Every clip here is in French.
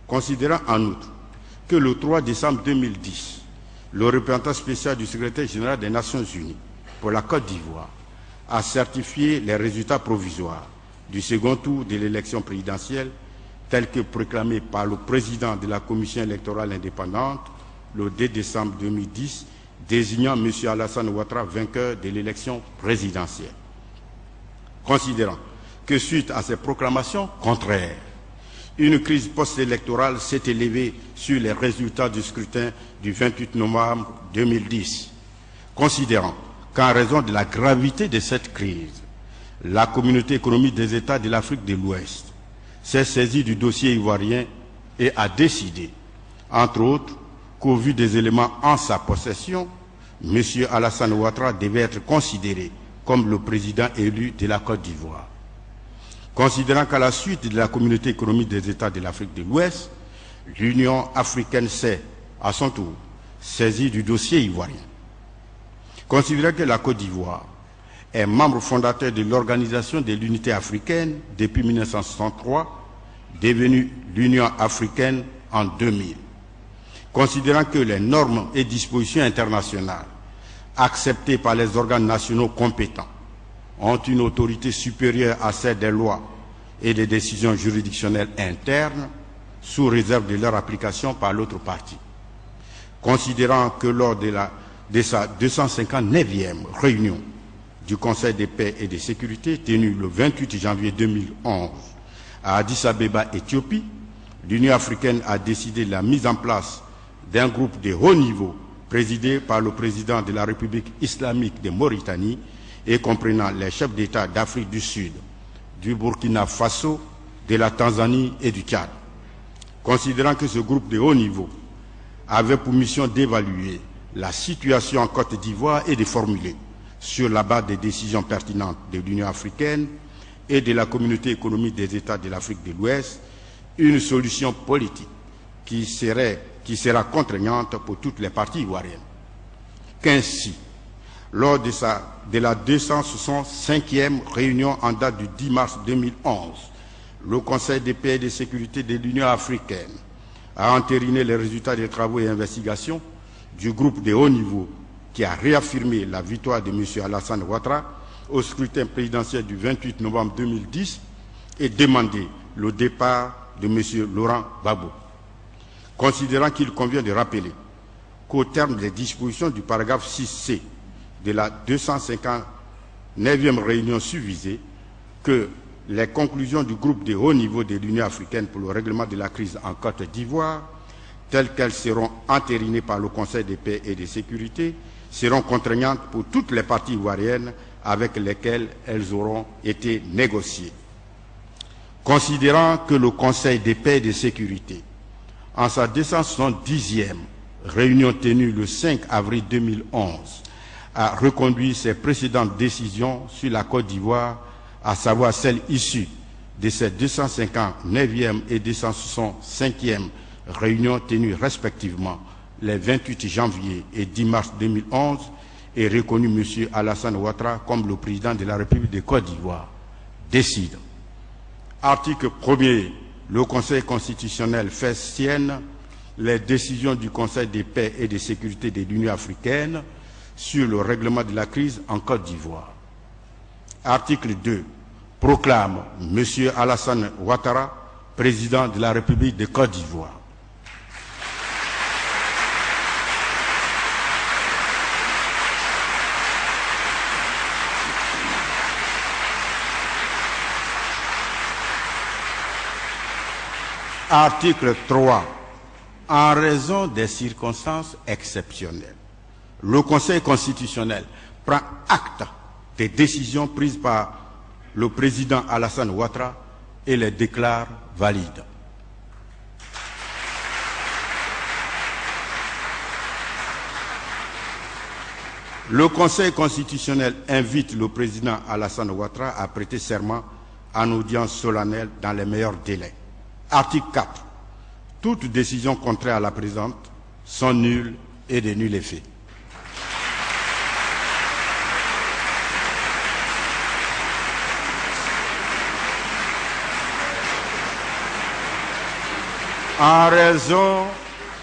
Considérant en outre que le 3 décembre 2010, le représentant spécial du secrétaire général des Nations Unies pour la Côte d'Ivoire a certifié les résultats provisoires du second tour de l'élection présidentielle tels que proclamés par le président de la Commission électorale indépendante le 2 décembre 2010, désignant M. Alassane Ouattara vainqueur de l'élection présidentielle. Considérant que suite à ces proclamations contraires, une crise post-électorale s'est élevée sur les résultats du scrutin du 28 novembre 2010. Considérant qu'en raison de la gravité de cette crise, la communauté économique des États de l'Afrique de l'Ouest s'est saisie du dossier ivoirien et a décidé, entre autres, qu'au vu des éléments en sa possession, M. Alassane Ouattara devait être considéré comme le président élu de la Côte d'Ivoire. Considérant qu'à la suite de la communauté économique des États de l'Afrique de l'Ouest, l'Union africaine s'est, à son tour, saisie du dossier ivoirien. Considérant que la Côte d'Ivoire est membre fondateur de l'Organisation de l'Unité africaine depuis 1963, devenue l'Union africaine en 2000. Considérant que les normes et dispositions internationales acceptées par les organes nationaux compétents ont une autorité supérieure à celle des lois et des décisions juridictionnelles internes, sous réserve de leur application par l'autre partie. Considérant que lors de sa 259e réunion du Conseil de paix et de sécurité tenue le 28 janvier 2011 à Addis Abeba, Éthiopie, l'Union africaine a décidé la mise en place d'un groupe de haut niveau présidé par le président de la République islamique de Mauritanie et comprenant les chefs d'État d'Afrique du Sud, du Burkina Faso, de la Tanzanie et du Tchad. Considérant que ce groupe de haut niveau avait pour mission d'évaluer la situation en Côte d'Ivoire et de formuler, sur la base des décisions pertinentes de l'Union africaine et de la communauté économique des États de l'Afrique de l'Ouest, une solution politique qui sera contraignante pour toutes les parties ivoiriennes. Qu'ainsi, lors de la 265e réunion en date du 10 mars 2011, le Conseil de paix et de sécurité de l'Union africaine a entériné les résultats des travaux et investigations du groupe de haut niveau qui a réaffirmé la victoire de M. Alassane Ouattara au scrutin présidentiel du 28 novembre 2010 et demandé le départ de M. Laurent Gbagbo. Considérant qu'il convient de rappeler qu'au terme des dispositions du paragraphe 6C de la 259e réunion susvisée, que les conclusions du groupe de haut niveau de l'Union africaine pour le règlement de la crise en Côte d'Ivoire, telles qu'elles seront entérinées par le Conseil de paix et de sécurité, seront contraignantes pour toutes les parties ivoiriennes avec lesquelles elles auront été négociées. Considérant que le Conseil de paix et de sécurité, en sa 270e réunion tenue le 5 avril 2011, a reconduit ses précédentes décisions sur la Côte d'Ivoire, à savoir celles issues de ses 259e et 265e réunions tenues respectivement les 28 janvier et 10 mars 2011, et reconnu M. Alassane Ouattara comme le président de la République de Côte d'Ivoire. Décide. Article 1er. Le Conseil constitutionnel fait sienne les décisions du Conseil de paix et de sécurité de l'Union africaine sur le règlement de la crise en Côte d'Ivoire. Article 2. Proclame M. Alassane Ouattara président de la République de Côte d'Ivoire. Article 3. En raison des circonstances exceptionnelles, le Conseil constitutionnel prend acte des décisions prises par le président Alassane Ouattara et les déclare valides. Le Conseil constitutionnel invite le président Alassane Ouattara à prêter serment en audience solennelle dans les meilleurs délais. Article 4. Toutes décisions contraires à la présente sont nulles et de nul effet. en raison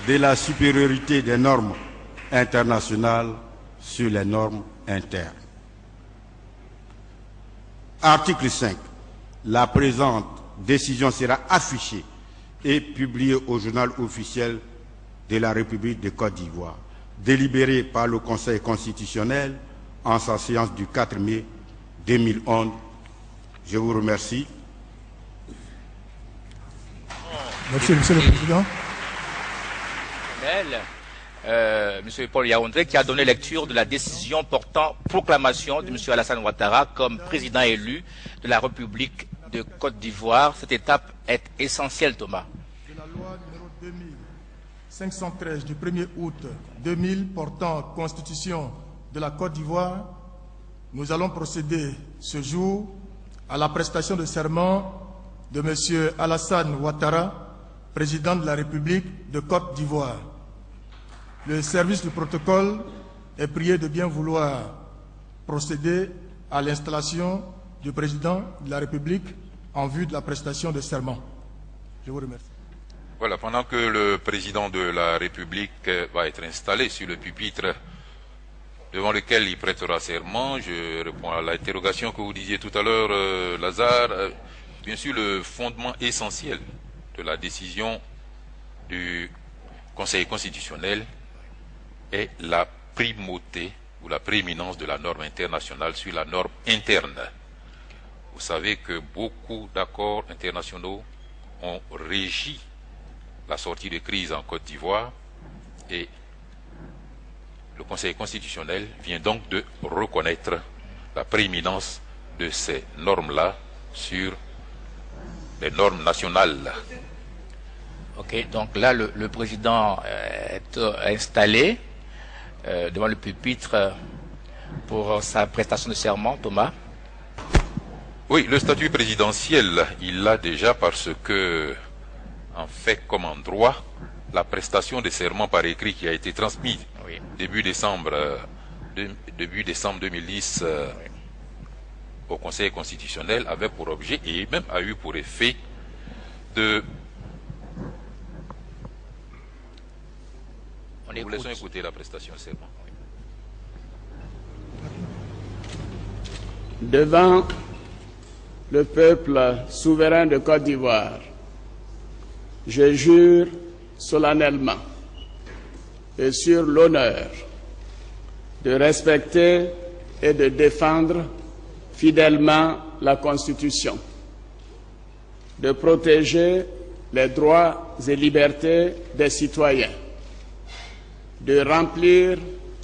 de la supériorité des normes internationales sur les normes internes. Article 5. La présente décision sera affichée et publiée au journal officiel de la République de Côte d'Ivoire, délibérée par le Conseil constitutionnel en sa séance du 4 mai 2011. Je vous remercie. Merci, Monsieur le Président. Monsieur Paul Yaoundé, qui a donné lecture de la décision portant proclamation de Monsieur Alassane Ouattara comme président élu de la République de Côte d'Ivoire. Cette étape est essentielle, Thomas. De la loi numéro 2513 du 1er août 2000 portant constitution de la Côte d'Ivoire, nous allons procéder ce jour à la prestation de serment de Monsieur Alassane Ouattara, président de la République de Côte d'Ivoire. Le service du protocole est prié de bien vouloir procéder à l'installation du président de la République en vue de la prestation de serment. Je vous remercie. Voilà, pendant que le président de la République va être installé sur le pupitre devant lequel il prêtera serment, je réponds à l'interrogation que vous disiez tout à l'heure, Lazare. Bien sûr, le fondement essentiel de la décision du Conseil constitutionnel est la primauté ou la prééminence de la norme internationale sur la norme interne. Vous savez que beaucoup d'accords internationaux ont régi la sortie de crise en Côte d'Ivoire et le Conseil constitutionnel vient donc de reconnaître la prééminence de ces normes-là sur les normes nationales. Ok, donc là, le président est installé devant le pupitre pour sa prestation de serment, Thomas. Oui, le statut présidentiel, il l'a déjà parce que, en fait comme en droit, la prestation de serment par écrit qui a été transmise début décembre 2010 au Conseil constitutionnel avait pour objet et même a eu pour effet de... Nous laissons écouter la prestation de serment. Devant le peuple souverain de Côte d'Ivoire, je jure solennellement et sur l'honneur de respecter et de défendre fidèlement la Constitution, de protéger les droits et libertés des citoyens, de remplir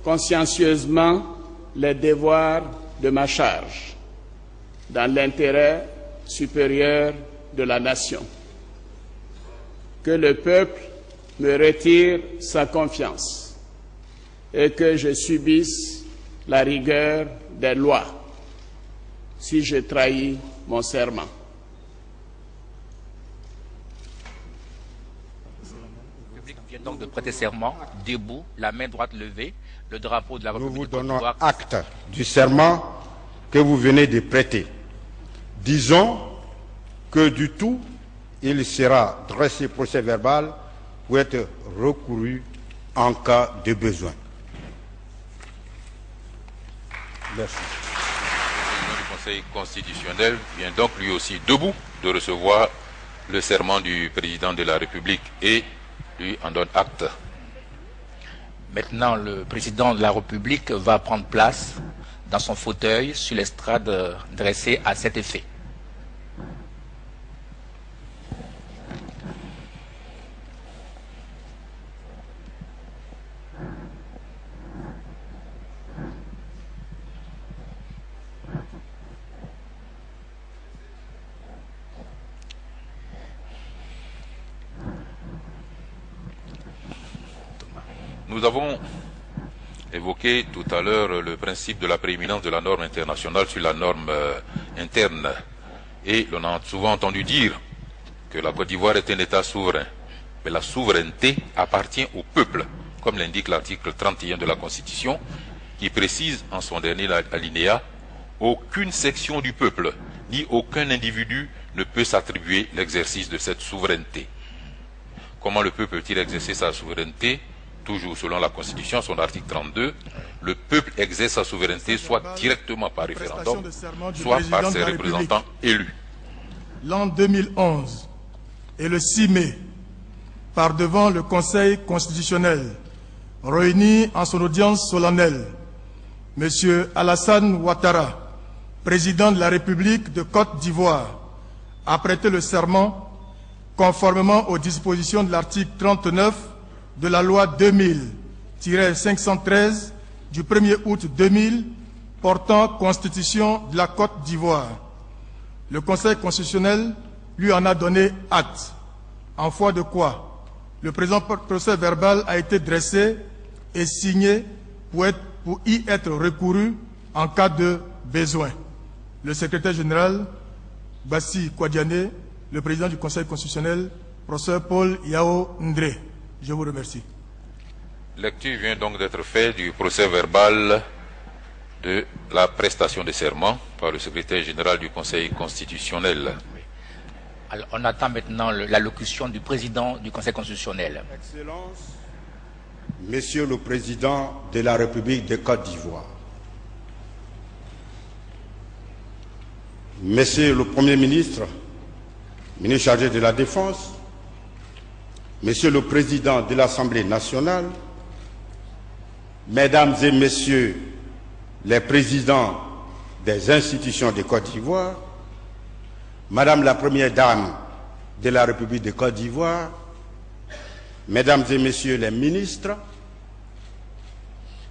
consciencieusement les devoirs de ma charge dans l'intérêt supérieur de la nation. Que le peuple me retire sa confiance et que je subisse la rigueur des lois si j'ai trahi mon serment. Le public vient donc de prêter serment, debout, la main droite levée, le drapeau de la République. Nous vous donnons acte du serment que vous venez de prêter. Disons que du tout, il sera dressé procès-verbal pour être recouru en cas de besoin. Merci. Le président du Conseil constitutionnel vient donc lui aussi debout de recevoir le serment du président de la République et lui en donne acte. Maintenant, le président de la République va prendre place dans son fauteuil sur l'estrade dressée à cet effet. Nous avons évoqué tout à l'heure le principe de la prééminence de la norme internationale sur la norme interne. Et l'on a souvent entendu dire que la Côte d'Ivoire est un État souverain. Mais la souveraineté appartient au peuple, comme l'indique l'article 31 de la Constitution, qui précise en son dernier alinéa « Aucune section du peuple, ni aucun individu ne peut s'attribuer l'exercice de cette souveraineté ». comment le peuple peut-il exercer sa souveraineté, toujours selon la Constitution, son article 32, le peuple exerce sa souveraineté soit directement par référendum, soit par ses représentants élus. L'an 2011 et le 6 mai, par devant le Conseil constitutionnel, réuni en son audience solennelle, M. Alassane Ouattara, président de la République de Côte d'Ivoire, a prêté le serment conformément aux dispositions de l'article 39 de la loi 2000-513 du 1er août 2000 portant constitution de la Côte d'Ivoire. Le Conseil constitutionnel lui en a donné acte, en foi de quoi le présent procès verbal a été dressé et signé pour y être recouru en cas de besoin. Le secrétaire général, Bassi Kouadiané, le président du Conseil constitutionnel, professeur Paul Yao Ndré. Je vous remercie. Lecture vient donc d'être faite du procès verbal de la prestation de serment par le secrétaire général du Conseil constitutionnel. Alors, on attend maintenant l'allocution du président du Conseil constitutionnel. Excellence, Monsieur le Président de la République de Côte d'Ivoire, Monsieur le Premier ministre, ministre chargé de la Défense, Monsieur le Président de l'Assemblée nationale, Mesdames et Messieurs les Présidents des institutions de Côte d'Ivoire, Madame la Première Dame de la République de Côte d'Ivoire, Mesdames et Messieurs les ministres,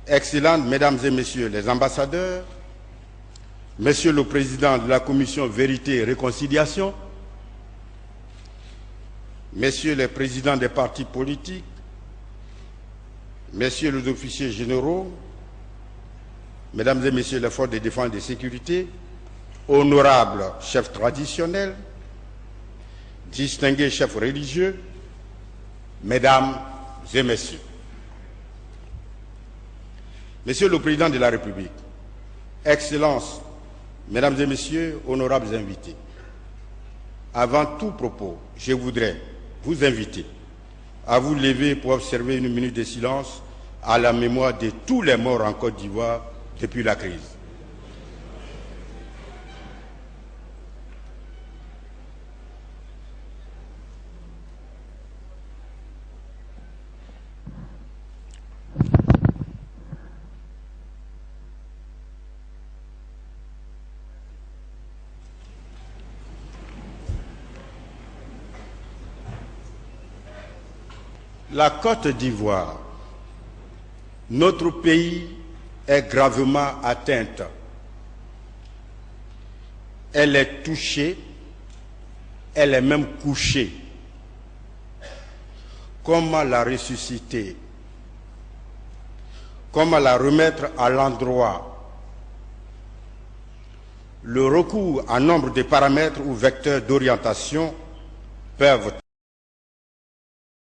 Excellentes Mesdames et Messieurs les ambassadeurs, Monsieur le Président de la Commission Vérité et Réconciliation, Messieurs les Présidents des partis politiques, Messieurs les officiers généraux, Mesdames et Messieurs les forces de défense et de sécurité, honorables chefs traditionnels, distingués chefs religieux, Mesdames et Messieurs. Monsieur le Président de la République, Excellences, Mesdames et Messieurs, honorables invités, avant tout propos, je voudrais vous inviter à vous lever pour observer une minute de silence à la mémoire de tous les morts en Côte d'Ivoire depuis la crise. La Côte d'Ivoire, notre pays est gravement atteinte. Elle est touchée, elle est même couchée. Comment la ressusciter? Comment la remettre à l'endroit? Le recours à nombre de paramètres ou vecteurs d'orientation peuvent